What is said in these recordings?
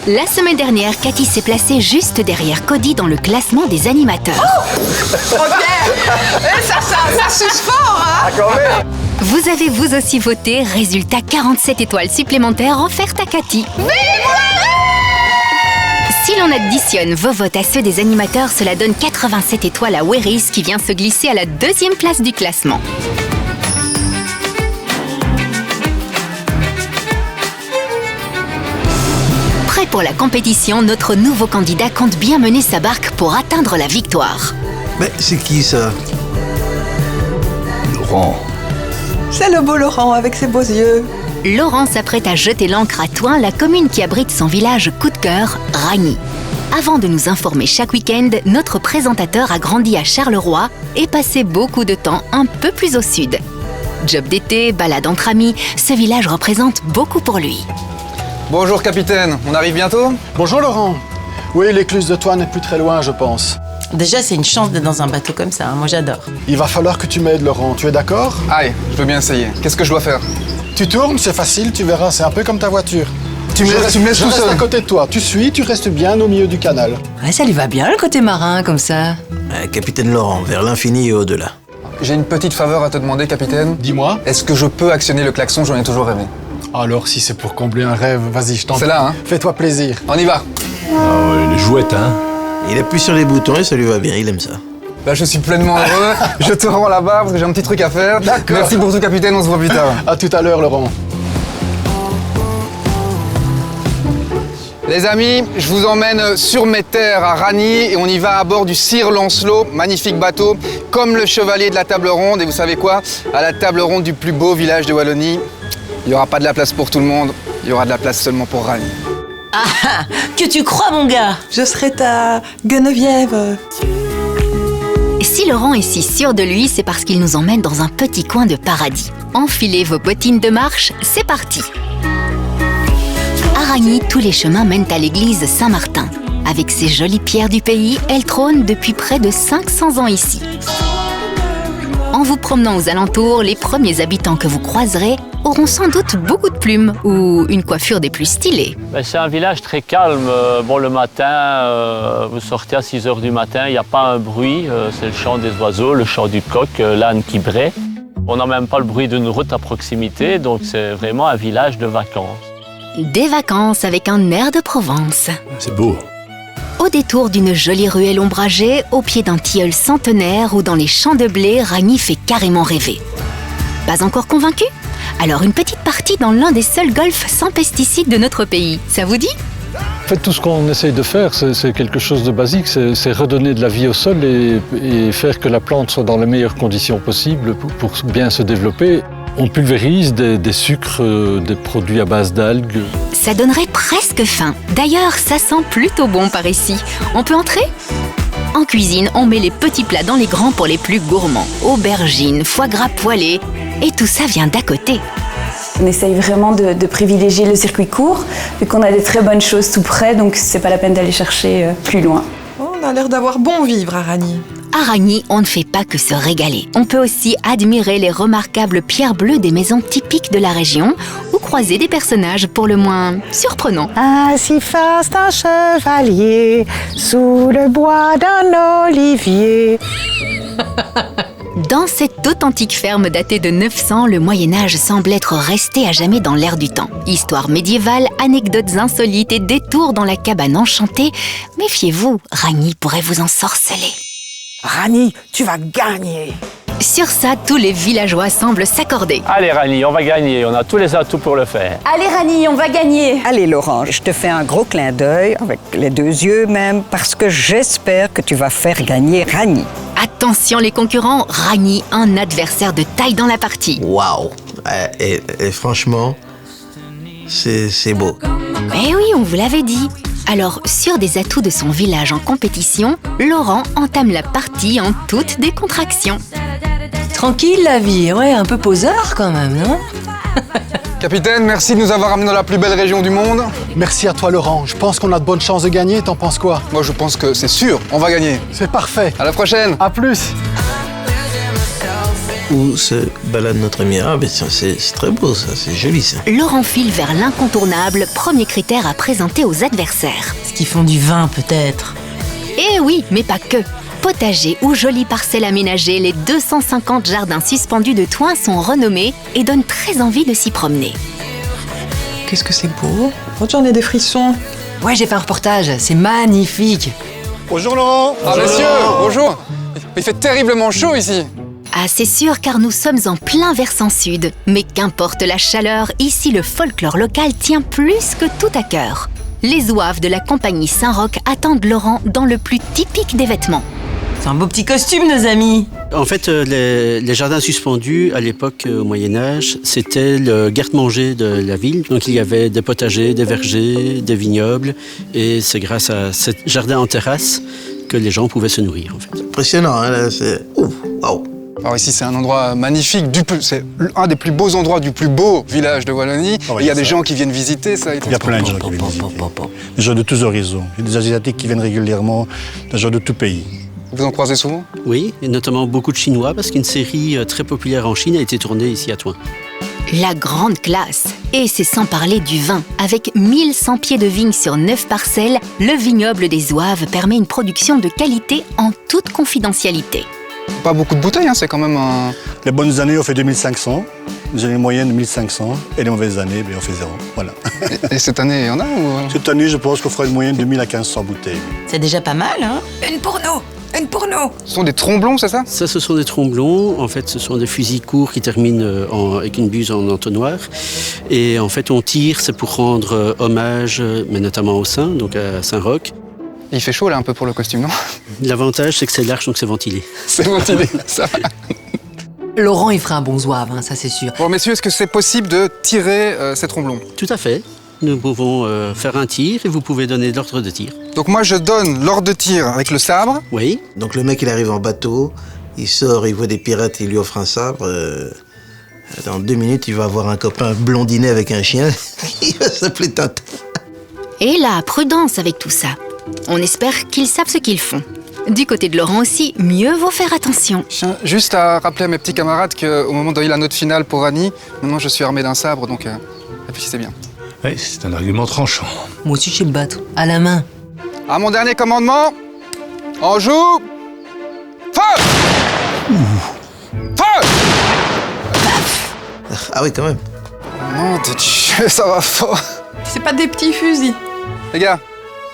La semaine dernière, Cathy s'est placée juste derrière Cody dans le classement des animateurs. Ok, ça suce fort, hein. Ah, quand même. Vous avez vous aussi voté, résultat 47 étoiles supplémentaires offertes à Cathy. Si l'on additionne vos votes à ceux des animateurs, cela donne 87 étoiles à Weris qui vient se glisser à la 2e place du classement. Prêt pour la compétition, notre nouveau candidat compte bien mener sa barque pour atteindre la victoire. Mais c'est qui ça? Laurent. C'est le beau Laurent avec ses beaux yeux. Laurent s'apprête à jeter l'ancre à Thoin, la commune qui abrite son village coup de cœur, Ragny. Avant de nous informer chaque week-end, notre présentateur a grandi à Charleroi et passé beaucoup de temps un peu plus au sud. Job d'été, balade entre amis, ce village représente beaucoup pour lui. Bonjour capitaine, on arrive bientôt? Bonjour Laurent. Oui, l'écluse de Thoin n'est plus très loin, je pense. Déjà, c'est une chance d'être dans un bateau comme ça, hein. Moi j'adore. Il va falloir que tu m'aides, Laurent. Tu es d'accord? Allez, je veux bien essayer. Qu'est-ce que je dois faire? Tu tournes, c'est facile, tu verras, c'est un peu comme ta voiture. Tu me laisses je tout reste seul. à côté de toi. Tu suis, tu restes bien au milieu du canal. Ouais, ça lui va bien le côté marin comme ça. Capitaine Laurent, vers l'infini et au-delà. J'ai une petite faveur à te demander, capitaine. Dis-moi. Est-ce que je peux actionner le klaxon? J'en ai toujours rêvé. Alors, si c'est pour combler un rêve, vas-y, je t'en prie. C'est là, hein? Fais-toi plaisir. On y va. Ah ouais, les jouettes, hein. Il appuie sur les boutons et ça lui va bien, il aime ça. Là, je suis pleinement heureux. Je te rends là-bas parce que j'ai un petit truc à faire. D'accord. Merci pour tout, capitaine. On se voit plus tard. À tout à l'heure, Laurent. Les amis, je vous emmène sur mes terres à Ragny et on y va à bord du Sir Lancelot, magnifique bateau, comme le chevalier de la table ronde. Et vous savez quoi? À la table ronde du plus beau village de Wallonie, il n'y aura pas de la place pour tout le monde, il y aura de la place seulement pour Ragny. Ah, que tu crois, mon gars? Je serai ta Gueneviève. Si Laurent est si sûr de lui, c'est parce qu'il nous emmène dans un petit coin de paradis. Enfilez vos bottines de marche, c'est parti! À Ragny, tous les chemins mènent à l'église Saint-Martin. Avec ses jolies pierres du pays, elle trône depuis près de 500 ans ici. En vous promenant aux alentours, les premiers habitants que vous croiserez auront sans doute beaucoup de plumes ou une coiffure des plus stylées. C'est un village très calme. Bon, le matin, vous sortez à 6 h du matin, il n'y a pas un bruit. C'est le chant des oiseaux, le chant du coq, l'âne qui braie. On n'a même pas le bruit d'une route à proximité, donc c'est vraiment un village de vacances. Des vacances avec un air de Provence. C'est beau. Au détour d'une jolie ruelle ombragée, au pied d'un tilleul centenaire ou dans les champs de blé, Ragny fait carrément rêver. Pas encore convaincu? Alors une petite partie dans l'un des seuls golfs sans pesticides de notre pays, ça vous dit? En fait, tout ce qu'on essaye de faire, c'est quelque chose de basique, c'est redonner de la vie au sol et faire que la plante soit dans les meilleures conditions possibles pour bien se développer. On pulvérise des sucres, des produits à base d'algues. Ça donnerait presque faim. D'ailleurs, ça sent plutôt bon par ici. On peut entrer? En cuisine, on met les petits plats dans les grands pour les plus gourmands. Aubergines, foie gras poêlé, et tout ça vient d'à côté. On essaye vraiment de privilégier le circuit court, vu qu'on a des très bonnes choses tout près, donc c'est pas la peine d'aller chercher plus loin. On a l'air d'avoir bon vivre à Ragny. À Ragny, on ne fait pas que se régaler. On peut aussi admirer les remarquables pierres bleues des maisons typiques de la région ou croiser des personnages pour le moins surprenants. Ainsi faste un chevalier sous le bois d'un olivier. Dans cette authentique ferme datée de 900, le Moyen-Âge semble être resté à jamais dans l'air du temps. Histoire médiévale, anecdotes insolites et détours dans la cabane enchantée. Méfiez-vous, Ragny pourrait vous ensorceler. Ragny, tu vas gagner. Sur ça, tous les villageois semblent s'accorder. Allez, Ragny, on va gagner. On a tous les atouts pour le faire. Allez Ragny, on va gagner. Allez Laurent, je te fais un gros clin d'œil, avec les 2 yeux même, parce que j'espère que tu vas faire gagner Ragny. Attention les concurrents, Ragny, un adversaire de taille dans la partie. Waouh. Et franchement, c'est beau. Eh oui, on vous l'avait dit. Alors, sûr des atouts de son village en compétition, Laurent entame la partie en toute décontraction. Tranquille la vie, ouais, un peu poseur quand même, non? Capitaine, merci de nous avoir amenés dans la plus belle région du monde. Merci à toi, Laurent. Je pense qu'on a de bonnes chances de gagner. T'en penses quoi? Moi, je pense que c'est sûr, on va gagner. C'est parfait. À la prochaine. À plus. où se balade notre ami. Ah, mais c'est très beau ça, c'est joli ça. Laurent file vers l'incontournable, premier critère à présenter aux adversaires. Ce qu'ils font du vin, peut-être. Eh oui, mais pas que. Potager ou jolies parcelles aménagées, les 250 jardins suspendus de Thoin sont renommés et donnent très envie de s'y promener. Qu'est-ce que c'est beau. Oh, j'en ai des frissons. Ouais, j'ai fait un reportage, c'est magnifique. Bonjour Laurent. Ah messieurs, bonjour. Il fait terriblement chaud ici. Ah, c'est sûr, car nous sommes en plein versant sud. Mais qu'importe la chaleur, ici le folklore local tient plus que tout à cœur. Les zouaves de la compagnie Saint-Roch attendent Laurent dans le plus typique des vêtements. C'est un beau petit costume, nos amis. En fait, les jardins suspendus, à l'époque, au Moyen-Âge, c'était le garde-manger de la ville. Donc, il y avait des potagers, des vergers, des vignobles. Et c'est grâce à ces jardins en terrasse que les gens pouvaient se nourrir, en fait. Impressionnant, hein, là, c'est... Wow. Alors ici, c'est un endroit magnifique, c'est un des plus beaux endroits du plus beau village de Wallonie. Oh, il y a des gens qui viennent visiter ça. Il y a plein de gens qui viennent visiter. Des gens de tous horizons. Il y a des Asiatiques qui viennent régulièrement, des gens de tout pays. Vous en croisez souvent? Oui, et notamment beaucoup de Chinois, parce qu'une série très populaire en Chine a été tournée ici à Thoin. La grande classe. Et c'est sans parler du vin. Avec 1100 pieds de vigne sur 9 parcelles, le vignoble des Zouaves permet une production de qualité en toute confidentialité. Pas beaucoup de bouteilles, hein, c'est quand même un... Les bonnes années, on fait 2500. Les années moyennes, 1500. Et les mauvaises années, on fait 0. Voilà. Et cette année, il y en a ou... Cette année, je pense qu'on fera une moyenne de 1000 à 1500 bouteilles. C'est déjà pas mal, hein? Une pour nous. Ce sont des tromblons, c'est ça? Ça, ce sont des tromblons. En fait, ce sont des fusils courts qui terminent avec une buse en entonnoir. Et en fait, on tire, c'est pour rendre hommage, mais notamment au Saint, donc à Saint-Roch. Il fait chaud là un peu pour le costume, non? L'avantage, c'est que c'est large, donc c'est ventilé. C'est ventilé, ça va. Laurent, il fera un bon zouave, hein, ça c'est sûr. Bon, messieurs, est-ce que c'est possible de tirer ces tromblons? Tout à fait. Nous pouvons faire un tir et vous pouvez donner l'ordre de tir. Donc moi, je donne l'ordre de tir avec le sabre. Oui. Donc le mec, il arrive en bateau, il sort, il voit des pirates, il lui offre un sabre. Dans 2 minutes, il va avoir un copain blondinet avec un chien. Il va s'appeler Tintin. Et la prudence avec tout ça. On espère qu'ils savent ce qu'ils font. Du côté de Laurent aussi, mieux vaut faire attention. Je tiens juste à rappeler à mes petits camarades qu'au moment de la note finale pour Annie, maintenant je suis armé d'un sabre, donc réfléchissez bien. Oui, c'est un argument tranchant. Moi aussi, je sais me battre. À la main. À mon dernier commandement, en joue, feu! Feu! Ah oui, quand même. Nom de Dieu, ça va fort. C'est pas des petits fusils. Les gars,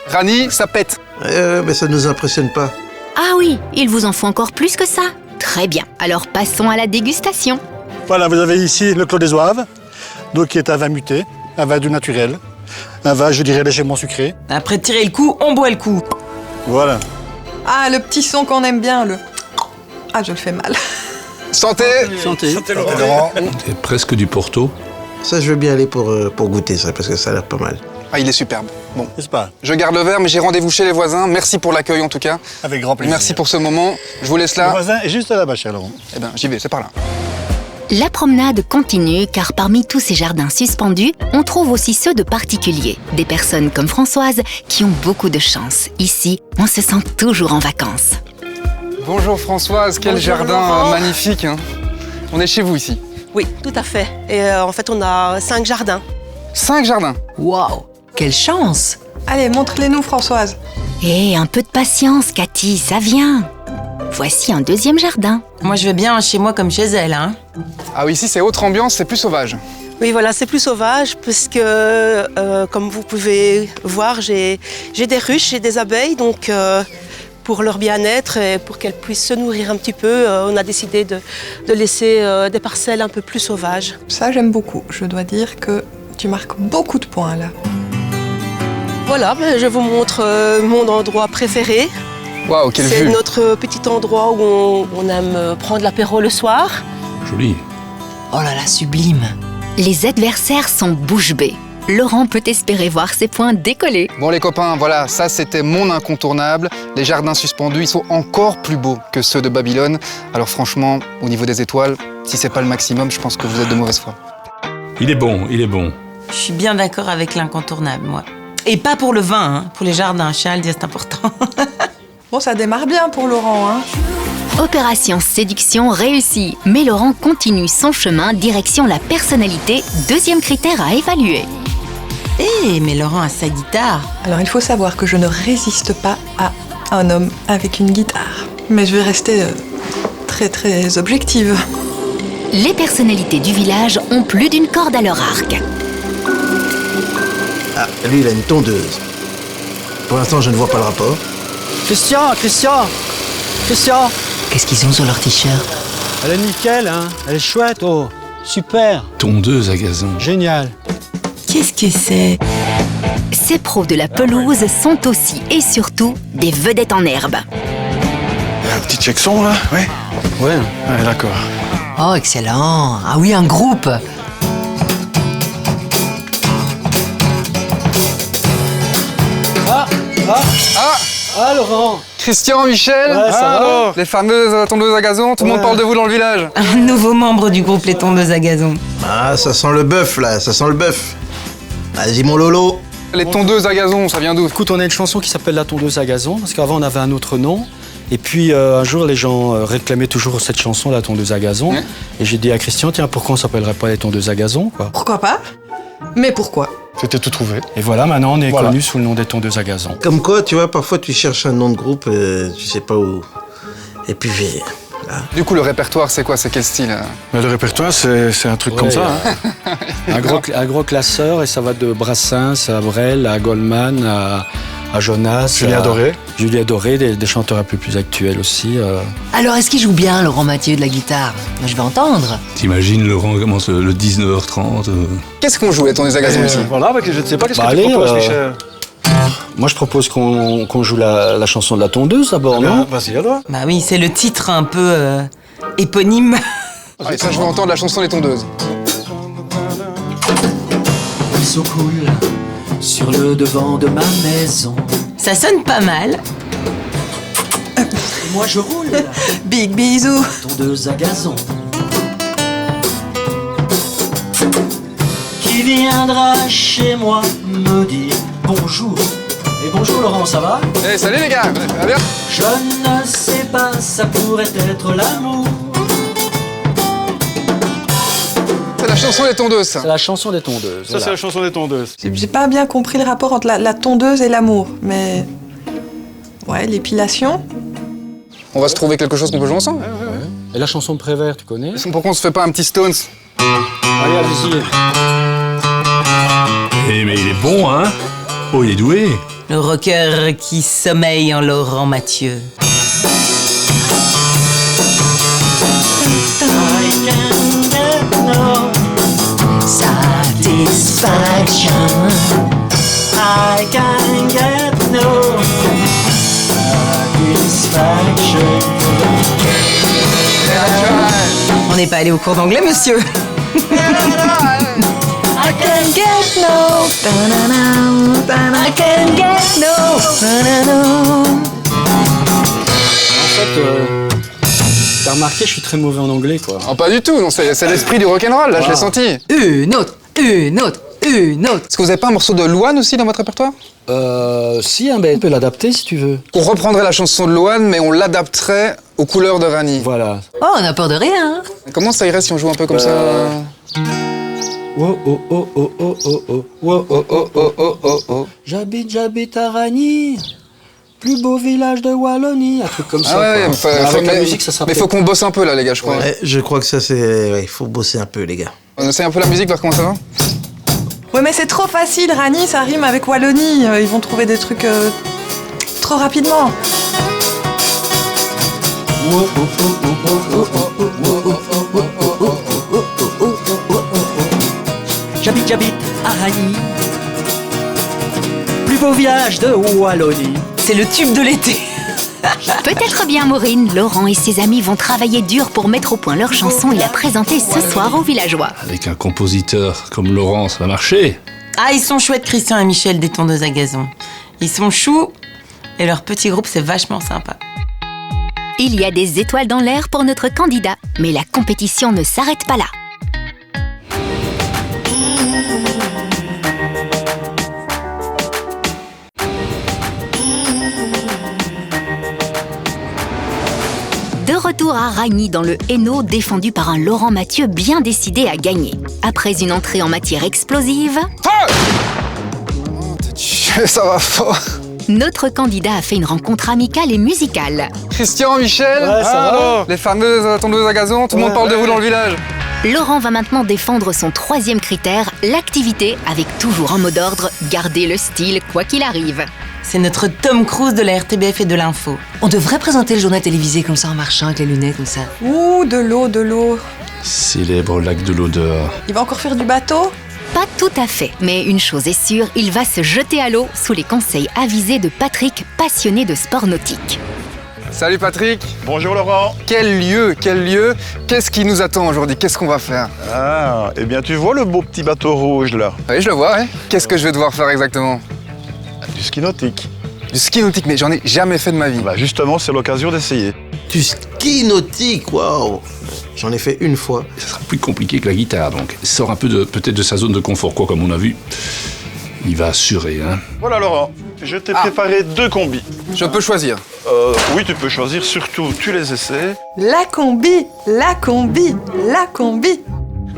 Rani, ça pète. Mais ça nous impressionne pas. Ah oui, il vous en faut encore plus que ça. Très bien, alors passons à la dégustation. Voilà, vous avez ici le Clos des Zouaves, donc qui est un vin muté, un vin doux naturel, un vin, je dirais, légèrement sucré. Après tirer le coup, on boit le coup. Voilà. Ah, le petit son qu'on aime bien, le... Ah, je le fais mal. Santé! Santé. Santé Laurent. C'est presque du Porto. Ça, je veux bien aller pour goûter ça, parce que ça a l'air pas mal. Ah, il est superbe. Bon, N'est-ce pas? je garde le verre, mais j'ai rendez-vous chez les voisins. Merci pour l'accueil en tout cas. Avec grand plaisir. Merci pour ce moment. Je vous laisse Le là. voisin est juste là-bas, cher Laurent. Eh ben, j'y vais, c'est par là. La promenade continue car parmi tous ces jardins suspendus, on trouve aussi ceux de particuliers. Des personnes comme Françoise qui ont beaucoup de chance. Ici, on se sent toujours en vacances. Bonjour Françoise, quel Bonjour, jardin Laurent. magnifique. Hein. On est chez vous ici. Oui, tout à fait. Et en fait, on a 5 jardins. 5 jardins. Waouh, quelle chance! Allez, montre-les-nous, Françoise. Et un peu de patience, Cathy, ça vient. Voici un deuxième jardin. Moi, je vais bien chez moi comme chez elle, hein. Ah oui, ici c'est autre ambiance, c'est plus sauvage. Oui, voilà, c'est plus sauvage parce que, comme vous pouvez voir, j'ai des ruches, j'ai des abeilles, donc pour leur bien-être et pour qu'elles puissent se nourrir un petit peu, on a décidé de laisser des parcelles un peu plus sauvages. Ça, j'aime beaucoup. Je dois dire que tu marques beaucoup de points, là. Voilà, ben, je vous montre mon endroit préféré. Waouh, quelle vue! C'est notre petit endroit où on aime prendre l'apéro le soir. Joli. Oh là là, sublime. Les adversaires sont bouche bée. Laurent peut espérer voir ses points décoller. Bon les copains, voilà, ça c'était mon incontournable. Les jardins suspendus, ils sont encore plus beaux que ceux de Babylone. Alors franchement, au niveau des étoiles, si c'est pas le maximum, je pense que vous êtes de mauvaise foi. Il est bon, il est bon. Je suis bien d'accord avec l'incontournable, moi. Et pas pour le vin, hein. Pour les jardins, je tiens à le dire, c'est important. Bon, ça démarre bien pour Laurent, hein. Opération séduction réussie, mais Laurent continue son chemin direction la personnalité, deuxième critère à évaluer. Mais Laurent a sa guitare. Alors il faut savoir que je ne résiste pas à un homme avec une guitare. Mais je vais rester très très objective. Les personnalités du village ont plus d'une corde à leur arc. Ah, lui, il a une tondeuse. Pour l'instant, je ne vois pas le rapport. Christian. Qu'est-ce qu'ils ont sur leur t-shirt? Elle est nickel, hein. Elle est chouette, oh. Super. Tondeuse à gazon. Génial. Qu'est-ce que c'est? Ces pros de la pelouse sont aussi et surtout des vedettes en herbe. Un petit check son, là, ouais. Ouais, d'accord. Oh, excellent. Ah oui, un groupe. Ah, Laurent. Christian, Michel, Ouais, ça va. les fameuses tondeuses à gazon, tout le monde parle de vous dans le village. Un nouveau membre du groupe Les Tondeuses à Gazon. Ah, ça sent le bœuf, là, ça sent le bœuf. Vas-y, mon Lolo. Les tondeuses à gazon, ça vient d'où? Écoute, on a une chanson qui s'appelle La tondeuse à gazon, parce qu'avant on avait un autre nom. Et puis un jour, les gens réclamaient toujours cette chanson, La tondeuse à gazon. Et j'ai dit à Christian, tiens, pourquoi on s'appellerait pas Les tondeuses à gazon, quoi. Pourquoi pas? Mais pourquoi? C'était tout trouvé. Et voilà, maintenant on est connu sous le nom des tondeuses à gazon. Comme quoi, tu vois, parfois tu cherches un nom de groupe, tu sais pas où. Et puis, là. Du coup, le répertoire, c'est quoi? C'est quel style? Mais le répertoire, c'est un truc comme ça. Hein. Un gros classeur, et ça va de Brassens à Brel, à Goldman, à Jonas. Julien Doré. Julien Doré, des chanteurs un peu plus actuels aussi. Alors, est-ce qu'il joue bien, Laurent Mathieu, de la guitare? Moi, je vais entendre. T'imagines, Laurent commence le 19h30. Qu'est-ce qu'on joue, les tondeuse à gazon ici? Voilà, je ne sais pas qu'est-ce que allez, tu proposes, Michel. Moi, je propose qu'on joue la chanson de la tondeuse d'abord, non? Vas-y, alors. Bah oui, c'est le titre un peu éponyme. Allez, ça, je veux entendre la chanson des tondeuses. Ruisseau coule sur le devant de ma maison. Ça sonne pas mal. Et moi je roule. Big bisous. Tondeuse à gazon. Qui viendra chez moi me dire bonjour. Et bonjour Laurent, ça va? Eh, salut les gars, ça va bien? Je ne sais pas, ça pourrait être l'amour. C'est la chanson des tondeuses, ça. C'est la chanson des tondeuses. Ça, c'est la chanson des tondeuses. J'ai pas bien compris le rapport entre la tondeuse et l'amour, mais... Ouais, l'épilation. On va se trouver quelque chose qu'on peut jouer ensemble. Et la chanson de Prévert, tu connais? Pourquoi on se fait pas un petit Stones? Allez, allez-y. Mais il est bon, hein? Oh, il est doué. Le rocker qui sommeille en Laurent Mathieu. Satisfaction. I can get no satisfaction. On n'est pas allé au cours d'anglais, monsieur. I can get no. I can get no. En fait, t'as remarqué, je suis très mauvais en anglais, quoi. Oh, pas du tout, non, c'est l'esprit du rock'n'roll, là, je l'ai senti. Une autre. Est-ce que vous avez pas un morceau de Louane aussi dans votre répertoire? Si, hein, on peut l'adapter si tu veux. On reprendrait la chanson de Louane, mais on l'adapterait aux couleurs de Rani. Voilà. Oh, on a peur de rien. Comment ça irait si on joue un peu comme ça? Oh oh oh oh oh oh oh oh oh oh oh oh oh oh. J'habite à Ragny, plus beau village de Wallonie, un truc comme ça. Avec la musique, ça s'appelle. Mais faut qu'on bosse un peu là, les gars, je crois. Ouais, je crois que ça, c'est... Ouais, il faut bosser un peu, les gars. On essaie un peu la musique, voir comment ça va? Ouais, mais c'est trop facile, Rani, ça rime avec Wallonie. Ils vont trouver des trucs trop rapidement. J'habite à Ragny, plus beau village de Wallonie. C'est le tube de l'été. Peut-être bien, Maureen, Laurent et ses amis vont travailler dur pour mettre au point leur chanson et la présenter ce soir aux villageois. Avec un compositeur comme Laurent, ça va marcher. Ah, ils sont chouettes, Christian et Michel, des tondeuses à gazon. Ils sont choux et leur petit groupe, c'est vachement sympa. Il y a des étoiles dans l'air pour notre candidat, mais la compétition ne s'arrête pas là. De retour à Ragny dans le Hainaut, défendu par un Laurent Mathieu bien décidé à gagner. Après une entrée en matière explosive... Ça va fort. Notre candidat a fait une rencontre amicale et musicale. Christian, Michel, ça va. Les fameuses tondeuses à gazon, tout le monde parle de vous dans le village. Laurent va maintenant défendre son 3e critère, l'activité, avec toujours en mot d'ordre, garder le style quoi qu'il arrive. C'est notre Tom Cruise de la RTBF et de l'info. On devrait présenter le journal télévisé comme ça en marchant avec les lunettes comme ça. Ouh, de l'eau. Célèbre lac de l'odeur. Il va encore faire du bateau? Pas tout à fait, mais une chose est sûre, il va se jeter à l'eau sous les conseils avisés de Patrick, passionné de sport nautique. Salut Patrick. Bonjour Laurent. Quel lieu. Qu'est-ce qui nous attend aujourd'hui? Qu'est-ce qu'on va faire? Ah, eh bien tu vois le beau petit bateau rouge là? Oui, je le vois, ouais. Qu'est-ce que je vais devoir faire exactement? Du ski nautique. Du ski nautique, mais j'en ai jamais fait de ma vie. Bah justement, c'est l'occasion d'essayer. Du ski nautique, waouh! J'en ai fait une fois. Ça sera plus compliqué que la guitare, donc. Il sort un peu peut-être de sa zone de confort, quoi, comme on a vu. Il va assurer, hein. Voilà Laurent, je t'ai préparé 2 combis. Je peux choisir? Oui, tu peux choisir, surtout tu les essaies. La combi.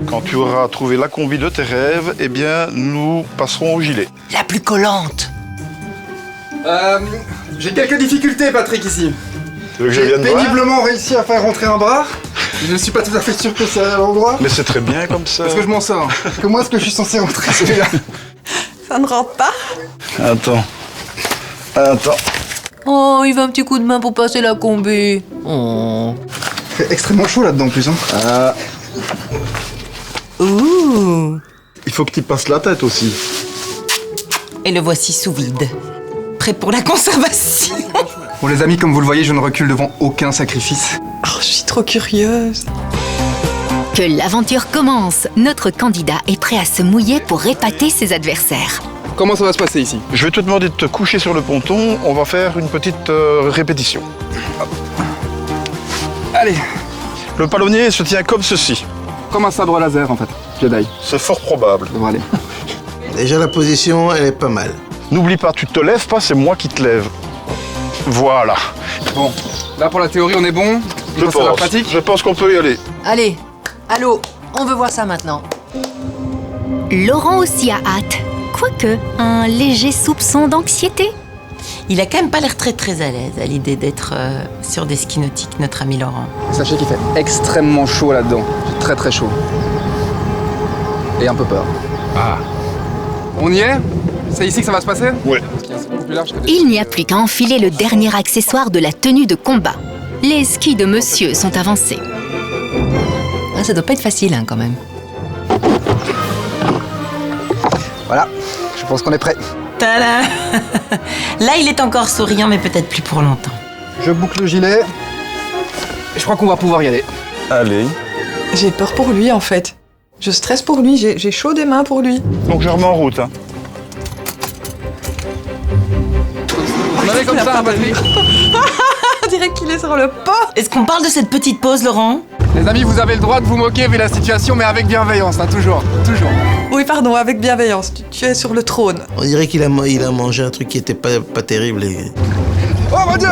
Quand tu auras trouvé la combi de tes rêves, eh bien, nous passerons au gilet. La plus collante. J'ai quelques difficultés, Patrick, ici. Tu veux que je vienne J'ai voir? péniblement réussi à faire rentrer un bras. Je ne suis pas tout à fait sûr que c'est à l'endroit. Mais c'est très bien comme ça. Est-ce que je m'en sors? Comment est-ce que je suis censé rentrer celui-là? Ça ne rentre pas? Attends. Oh, il veut un petit coup de main pour passer la combi. Oh. Il fait extrêmement chaud là-dedans en plus. Hein. Ouh. Il faut que tu passes la tête aussi. Et le voici sous vide. Prêt pour la conservation. Bon les amis, comme vous le voyez, je ne recule devant aucun sacrifice. Oh, je suis trop curieuse. Que l'aventure commence. Notre candidat est prêt à se mouiller pour épater ses adversaires. Comment ça va se passer ici? Je vais te demander de te coucher sur le ponton. On va faire une petite répétition. Allez. Le palonnier se tient comme ceci. Comme un sabre laser en fait, Jedi. C'est fort probable. Ça devrait aller. Déjà, la position, elle est pas mal. N'oublie pas, tu te lèves pas, c'est moi qui te lève. Voilà. Bon, là pour la théorie on est bon. Je pense qu'on peut y aller. Allez, allô, on veut voir ça maintenant. Laurent aussi a hâte. Quoique, un léger soupçon d'anxiété. Il a quand même pas l'air très à l'aise à l'idée d'être sur des skis nautiques, notre ami Laurent. Sachez qu'il fait extrêmement chaud là-dedans. Très chaud. Et un peu peur. Ah. On y est? C'est ici que ça va se passer? Ouais. Il n'y a plus qu'à enfiler le dernier accessoire de la tenue de combat. Les skis de monsieur sont avancés. Ah, ça doit pas être facile, hein, quand même. Voilà, je pense qu'on est prêt. Tada. Là, il est encore souriant, mais peut-être plus pour longtemps. Je boucle le gilet. Je crois qu'on va pouvoir y aller. Allez. J'ai peur pour lui, en fait. Je stresse pour lui, j'ai chaud des mains pour lui. Donc je remets en route. Hein. On allait comme ça, Patrick. On dirait qu'il est sur le pot. Est-ce qu'on parle de cette petite pause, Laurent? Les amis, vous avez le droit de vous moquer vu la situation, mais avec bienveillance, hein, toujours. Oui, pardon, avec bienveillance. Tu es sur le trône. On dirait qu'il a mangé un truc qui était pas terrible. Oh mon Dieu!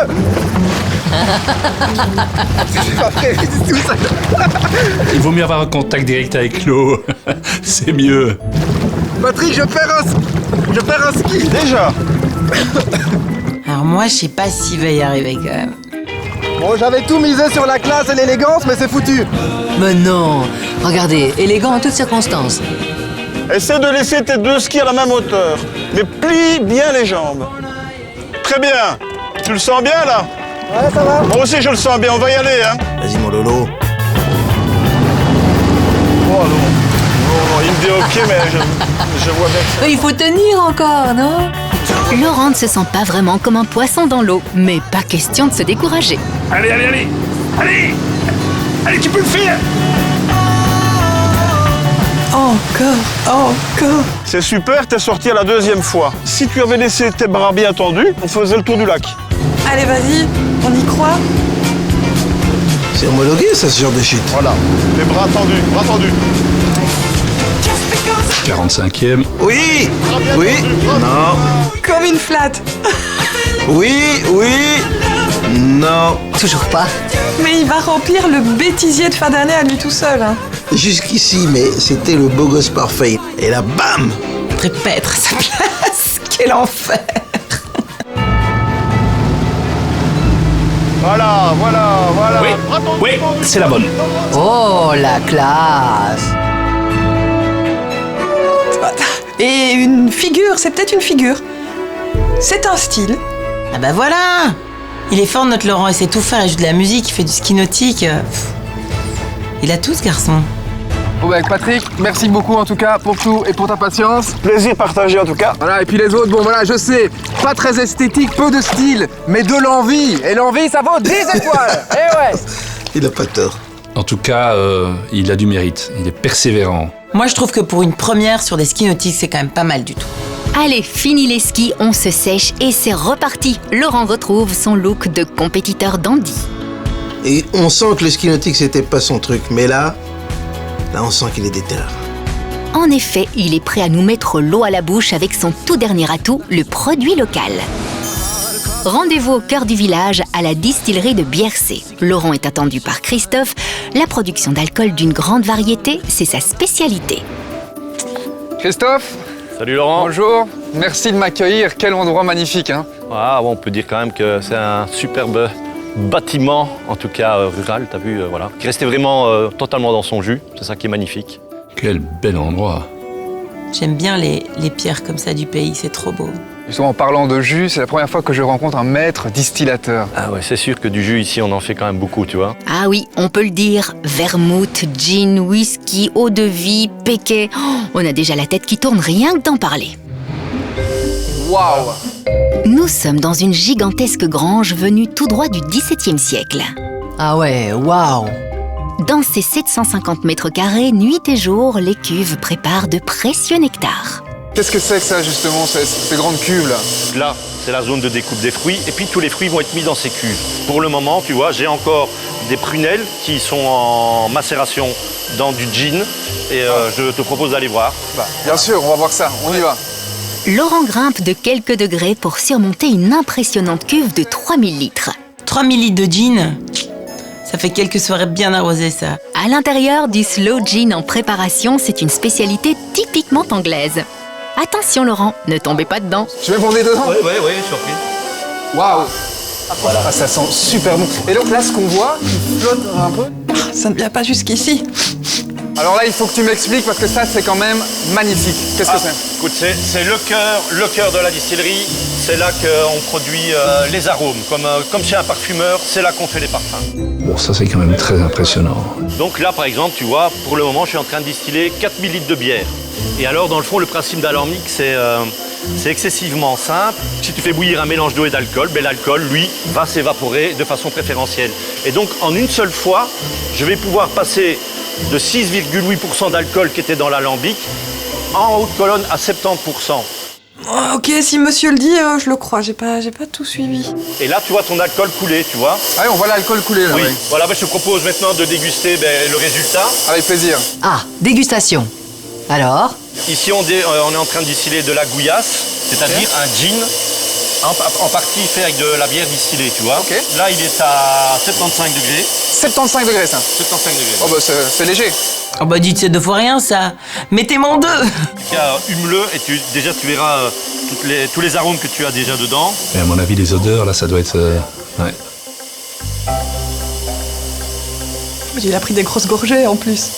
C'est pas vrai du tout ça. Il vaut mieux avoir un contact direct avec l'eau. C'est mieux. Patrick, je perds un ski. Déjà. Alors moi, je sais pas s'il va y arriver quand même. Bon, j'avais tout misé sur la classe et l'élégance, mais c'est foutu. Mais non, regardez, élégant en toutes circonstances. Essaie de laisser tes 2 skis à la même hauteur, mais plie bien les jambes. Très bien. Tu le sens bien là? Ouais, ça va. Moi aussi je le sens bien, on va y aller hein. Vas-y mon Lolo. Oh non, il me dit ok mais je vois bien que... Mais il faut tenir encore, non? Laurent ne se sent pas vraiment comme un poisson dans l'eau, mais pas question de se décourager. Allez, tu peux le faire. Encore. C'est super, t'es sorti à la 2e fois. Si tu avais laissé tes bras bien tendus, on faisait le tour du lac. Allez, vas-y, on y croit. C'est homologué ça, ce genre de chute. Voilà, les bras tendus. 45e. Oui. Non. Comme une flatte. Oui. Non. Toujours pas. Mais il va remplir le bêtisier de fin d'année à lui tout seul. Hein. Jusqu'ici, mais c'était le beau gosse parfait. Et là, bam! Très paître à sa place. Quel enfer. Voilà. Oui, c'est la bonne. Oh, la classe. Et une figure, c'est peut-être une figure. C'est un style. Ah bah voilà. Il est fort notre Laurent, il sait tout faire, il joue de la musique, il fait du ski nautique. Il a tout ce garçon. Bon bah Patrick, merci beaucoup en tout cas pour tout et pour ta patience. Plaisir partagé en tout cas. Voilà, et puis les autres, bon voilà, je sais, pas très esthétique, peu de style, mais de l'envie. Et l'envie, ça vaut 10 étoiles. Eh ouais. Il a pas tort. En tout cas, il a du mérite. Il est persévérant. Moi je trouve que pour une première sur des skis nautiques, c'est quand même pas mal du tout. Allez, fini les skis, on se sèche et c'est reparti. Laurent retrouve son look de compétiteur dandy. Et on sent que le ski nautique, c'était pas son truc. Mais là, on sent qu'il est déter. En effet, il est prêt à nous mettre l'eau à la bouche avec son tout dernier atout, le produit local. Rendez-vous au cœur du village, à la distillerie de Biercé. Laurent est attendu par Christophe. La production d'alcool d'une grande variété, c'est sa spécialité. Christophe. Salut Laurent. Bonjour. Merci de m'accueillir. Quel endroit magnifique, hein. Ah, bon, on peut dire quand même que c'est un superbe bâtiment, en tout cas rural, t'as vu, voilà. Qui restait vraiment totalement dans son jus. C'est ça qui est magnifique. Quel bel endroit. J'aime bien les pierres comme ça du pays, c'est trop beau. Justement, en parlant de jus, c'est la première fois que je rencontre un maître distillateur. Ah ouais, c'est sûr que du jus ici, on en fait quand même beaucoup, tu vois. Ah oui, on peut le dire. Vermouth, gin, whisky, eau-de-vie, péquet. Oh, on a déjà la tête qui tourne rien que d'en parler. Waouh! Nous sommes dans une gigantesque grange venue tout droit du XVIIe siècle. Ah ouais, waouh. Dans ces 750 mètres carrés, nuit et jour, les cuves préparent de précieux nectars. Qu'est-ce que c'est que ça, justement, ces grandes cuves, là? Là, c'est la zone de découpe des fruits. Et puis, tous les fruits vont être mis dans ces cuves. Pour le moment, tu vois, j'ai encore des prunelles qui sont en macération dans du gin. Et je te propose d'aller voir. Bah, bien sûr, on va voir ça. On y va. Laurent grimpe de quelques degrés pour surmonter une impressionnante cuve de 3000 litres. 3000 litres de gin, ça fait quelques soirées bien arrosées, ça. À l'intérieur du slow gin en préparation, c'est une spécialité typiquement anglaise. Attention Laurent, ne tombez pas dedans. Je vais fonder dedans? Oui, surpris. Waouh! Voilà. Ah, ça sent super bon. Et donc là, ce qu'on voit, il flotte un peu. Ça ne vient pas jusqu'ici. Alors là, il faut que tu m'expliques parce que ça, c'est quand même magnifique. Qu'est-ce que c'est? Écoute, c'est le cœur de la distillerie. C'est là qu'on produit les arômes. Comme chez un parfumeur, c'est là qu'on fait les parfums. Bon, ça, c'est quand même très impressionnant. Donc là, par exemple, tu vois, pour le moment, je suis en train de distiller 4000 litres de bière. Et alors, dans le fond, le principe d'alambic, c'est excessivement simple. Si tu fais bouillir un mélange d'eau et d'alcool, ben, l'alcool, lui, va s'évaporer de façon préférentielle. Et donc, en une seule fois, je vais pouvoir passer de 6,8% d'alcool qui était dans l'alambic en haute colonne à 70%. Oh, ok, si monsieur le dit, je le crois. J'ai pas tout suivi. Et là, tu vois ton alcool couler, tu vois. Ah oui, on voit l'alcool couler, là. Oui. Oui. Voilà, ben, je te propose maintenant de déguster le résultat. Avec plaisir. Ah, dégustation. Alors? Ici, on est en train de distiller de la gouillasse, c'est-à-dire un gin en partie fait avec de la bière distillée, tu vois. Okay. Là, il est à 75 degrés. 75 degrés, ça? 75 degrés. Oh bah c'est léger. Oh bah dites, c'est 2 fois rien, ça. Mettez-moi en 2. Il y a humeleux et déjà tu verras tous les arômes que tu as déjà dedans. Et à mon avis, les odeurs, là, ça doit être... ouais. Il a pris des grosses gorgées en plus.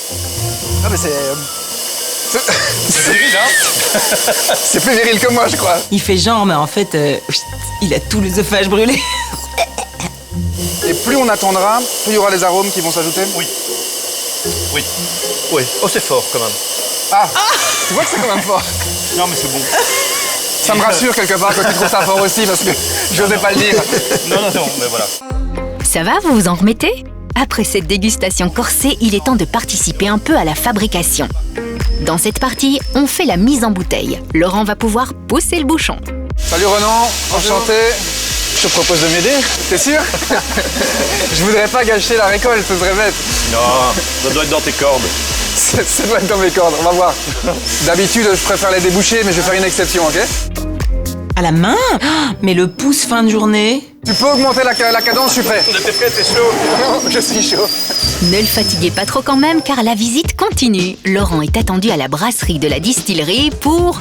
Ah mais c'est viril, hein. C'est plus viril que moi, je crois. Il fait genre, mais en fait, il a tout l'œsophage brûlé. Et plus on attendra, plus il y aura les arômes qui vont s'ajouter? Oui. Oui. Oui. Oh, c'est fort quand même. Ah, tu vois que c'est quand même fort. Non, mais c'est bon. Ça me rassure quelque part quand tu trouves ça fort aussi, parce que j'osais pas le dire. Non, mais voilà. Ça va, vous vous en remettez? Après cette dégustation corsée, il est temps de participer un peu à la fabrication. Dans cette partie, on fait la mise en bouteille. Laurent va pouvoir pousser le bouchon. Salut Renan, enchanté. Je te propose de m'aider. T'es sûr? Je voudrais pas gâcher la récolte, ce serait bête. Non, ça doit être dans tes cordes. Ça doit être dans mes cordes, on va voir. D'habitude, je préfère les déboucher, mais je vais faire une exception, ok? À la main? Mais le pouce fin de journée? Tu peux augmenter la cadence, je suis prêt. T'es prêt, t'es chaud? Non, je suis chaud. Ne le fatiguez pas trop quand même, car la visite continue. Laurent est attendu à la brasserie de la distillerie pour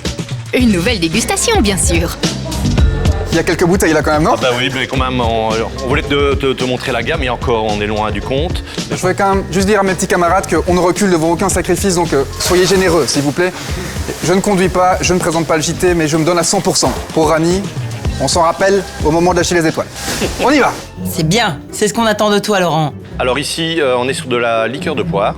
une nouvelle dégustation, bien sûr. Il y a quelques bouteilles là quand même, non? Ah bah oui, mais quand même, on voulait te montrer la gamme, et encore, on est loin du compte. Je voudrais quand même juste dire à mes petits camarades qu'on ne recule devant aucun sacrifice, donc soyez généreux, s'il vous plaît. Je ne conduis pas, je ne présente pas le JT, mais je me donne à 100%. Pour Rani, on s'en rappelle au moment de lâcher les étoiles. On y va! C'est bien, c'est ce qu'on attend de toi, Laurent. Alors ici, on est sur de la liqueur de poire.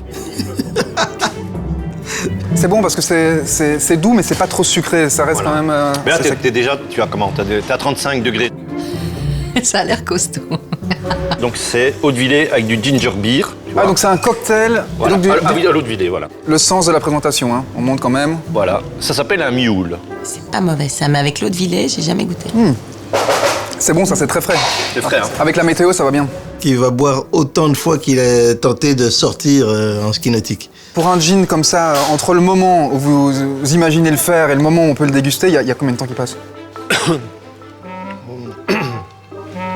C'est bon parce que c'est doux, mais c'est pas trop sucré, ça reste quand même... Mais là, t'es déjà, tu as comment? T'es à 35 degrés. Ça a l'air costaud. Donc c'est eau de Villers avec du ginger beer. Ah, donc c'est un cocktail. Voilà. Donc Ah oui, à l'eau de Villers, voilà. Le sens de la présentation, hein. On monte quand même. Voilà, ça s'appelle un mule. C'est pas mauvais ça, mais avec l'eau de Villers, j'ai jamais goûté. C'est bon, ça, c'est très frais. C'est frais, hein. Avec la météo, ça va bien. Il va boire autant de fois qu'il a tenté de sortir en ski nautique. Pour un gin comme ça, entre le moment où vous imaginez le faire et le moment où on peut le déguster, il y a combien de temps qui passe?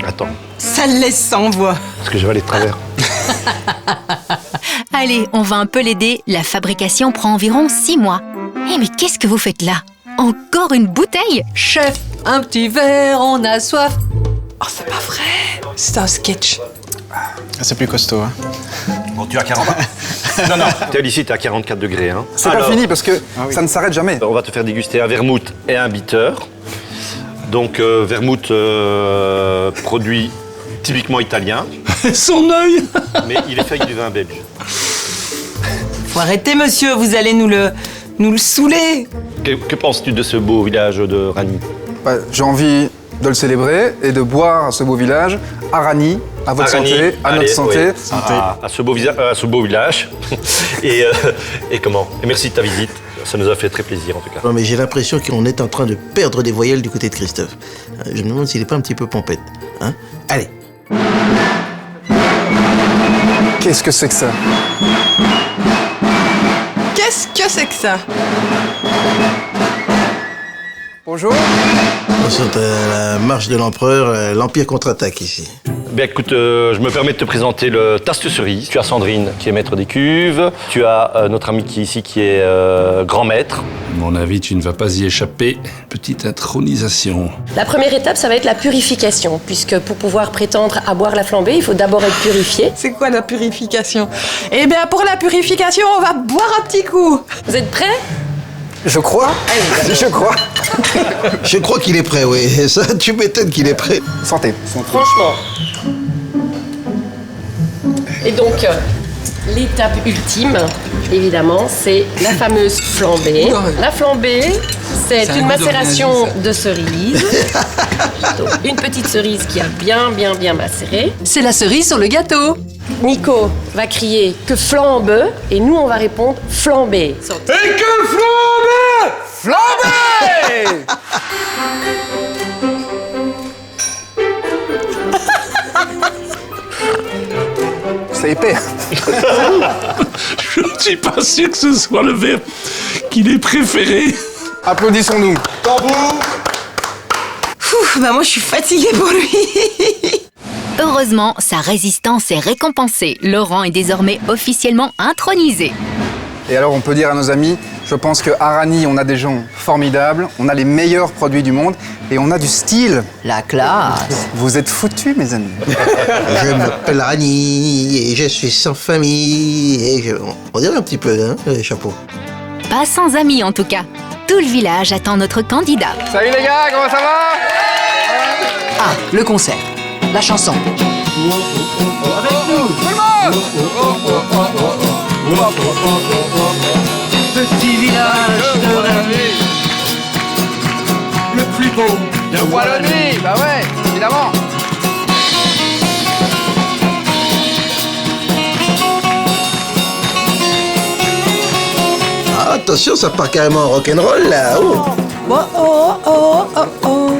Attends, Ça le laisse sans voix. parce que je vais aller de travers. Allez, on va un peu l'aider. La fabrication prend environ 6 mois. Eh mais qu'est-ce que vous faites là? Encore une bouteille? Chef, un petit verre, on a soif. Oh, c'est pas vrai. C'est un sketch. C'est plus costaud, hein. Bon, tu as 40. Non, non, ici, t'es à 44 degrés. Hein. C'est pas fini parce que ça ne s'arrête jamais. On va te faire déguster un vermouth et un bitter. Donc, vermouth, produit typiquement italien. Son œil. Mais il est fait avec du vin belge. Faut arrêter, monsieur, vous allez nous le saouler. Que penses-tu de ce beau village de Rani? J'ai envie de le célébrer et de boire ce beau village à Rani, à votre santé, à notre santé. Oui. À ce beau village. et comment? Et merci de ta visite. Ça nous a fait très plaisir, en tout cas. Non, mais j'ai l'impression qu'on est en train de perdre des voyelles du côté de Christophe. Je me demande s'il n'est pas un petit peu pompette. Hein? Allez. Qu'est-ce que c'est que ça? Qu'est-ce que c'est que ça? Bonjour. On saute à la marche de l'empereur, l'Empire contre-attaque ici. Bien écoute, je me permets de te présenter le tasse de cerise. Tu as Sandrine qui est maître des cuves. Tu as notre ami qui est ici qui est grand maître. À mon avis, tu ne vas pas y échapper. Petite intronisation. La première étape, ça va être la purification, puisque pour pouvoir prétendre à boire la flambée, il faut d'abord être purifié. C'est quoi la purification? Eh bien, pour la purification, on va boire un petit coup. Vous êtes prêts? Je crois. Je crois. Je crois qu'il est prêt, oui. Ça, tu m'étonnes qu'il est prêt. Santé. Franchement. Et donc, l'étape ultime, évidemment, c'est la fameuse flambée. La flambée, c'est une macération de cerises. Donc, une petite cerise qui a bien macéré. C'est la cerise sur le gâteau. Nico va crier que flambe et nous on va répondre flambée. Et que flambe! Flambée! C'est épais. Je ne suis pas sûr que ce soit le verbe qu'il ait préféré. Applaudissons-nous. Tambour. Bah moi je suis fatiguée pour lui. Heureusement, sa résistance est récompensée. Laurent est désormais officiellement intronisé. Et alors, on peut dire à nos amis, je pense qu'à Rani, on a des gens formidables, on a les meilleurs produits du monde et on a du style. La classe. Vous êtes foutus, mes amis. Je m'appelle Rani et je suis sans famille. Et on dirait un petit peu, hein, les chapeaux. Pas sans amis en tout cas. Tout le village attend notre candidat. Salut les gars, comment ça va? Ah, le concert. La chanson. Avec nous. Tout le monde! Petit village de Rani, le plus beau de Wallonie. Bah ouais, évidemment. Ah, attention, ça part carrément en rock'n'roll là. Oh. Oh, oh, oh, oh, oh.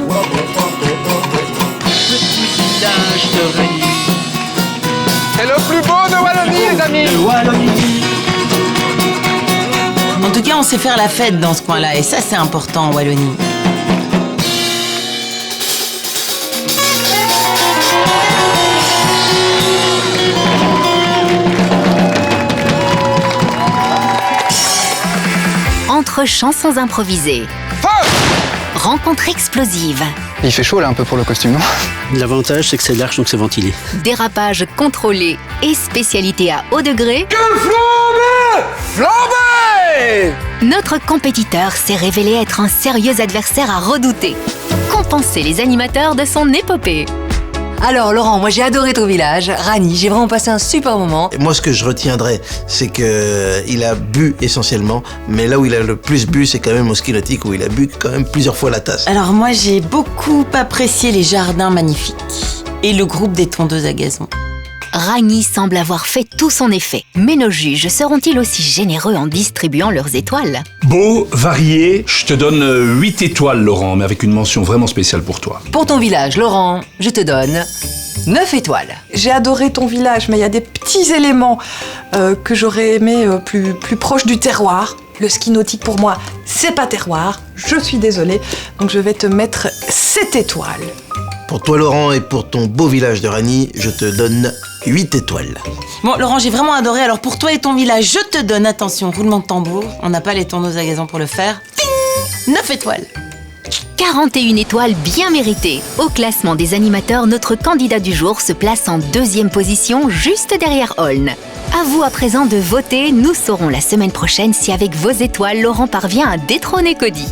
village de Rani. C'est le plus beau de Wallonie, les amis. De Wallonie. En tout cas, on sait faire la fête dans ce coin-là, et ça, c'est important en Wallonie. autres chansons improvisées. Rencontres explosives. Il fait chaud là un peu pour le costume, non? L'avantage, c'est que c'est large, donc c'est ventilé. Dérapages contrôlés et spécialités à haut degré. Que flambée! Flambée! Notre compétiteur s'est révélé être un sérieux adversaire à redouter. Compenser les animateurs de son épopée. Alors Laurent, moi j'ai adoré ton village. Rani, j'ai vraiment passé un super moment. Moi, ce que je retiendrai, c'est qu'il a bu essentiellement, mais là où il a le plus bu, c'est quand même au ski nautique, où il a bu quand même plusieurs fois la tasse. Alors moi j'ai beaucoup apprécié les jardins magnifiques et le groupe des tondeuses à gazon. Rani semble avoir fait tout son effet. Mais nos juges seront-ils aussi généreux en distribuant leurs étoiles? Beau, varié, je te donne 8 étoiles, Laurent, mais avec une mention vraiment spéciale pour toi. Pour ton village, Laurent, je te donne 9 étoiles. J'ai adoré ton village, mais il y a des petits éléments que j'aurais aimé plus proches du terroir. Le ski nautique, pour moi, c'est pas terroir. Je suis désolée. Donc je vais te mettre 7 étoiles. Pour toi, Laurent, et pour ton beau village de Rani, je te donne 8 étoiles. Bon Laurent, j'ai vraiment adoré. Alors pour toi et ton village, je te donne, attention, roulement de tambour. On n'a pas les tondeuses à gazon pour le faire. Ting, 9 étoiles. 41 étoiles bien méritées. Au classement des animateurs, notre candidat du jour se place en 2e position, juste derrière Holn. À vous à présent de voter. Nous saurons la semaine prochaine si avec vos étoiles, Laurent parvient à détrôner Cody.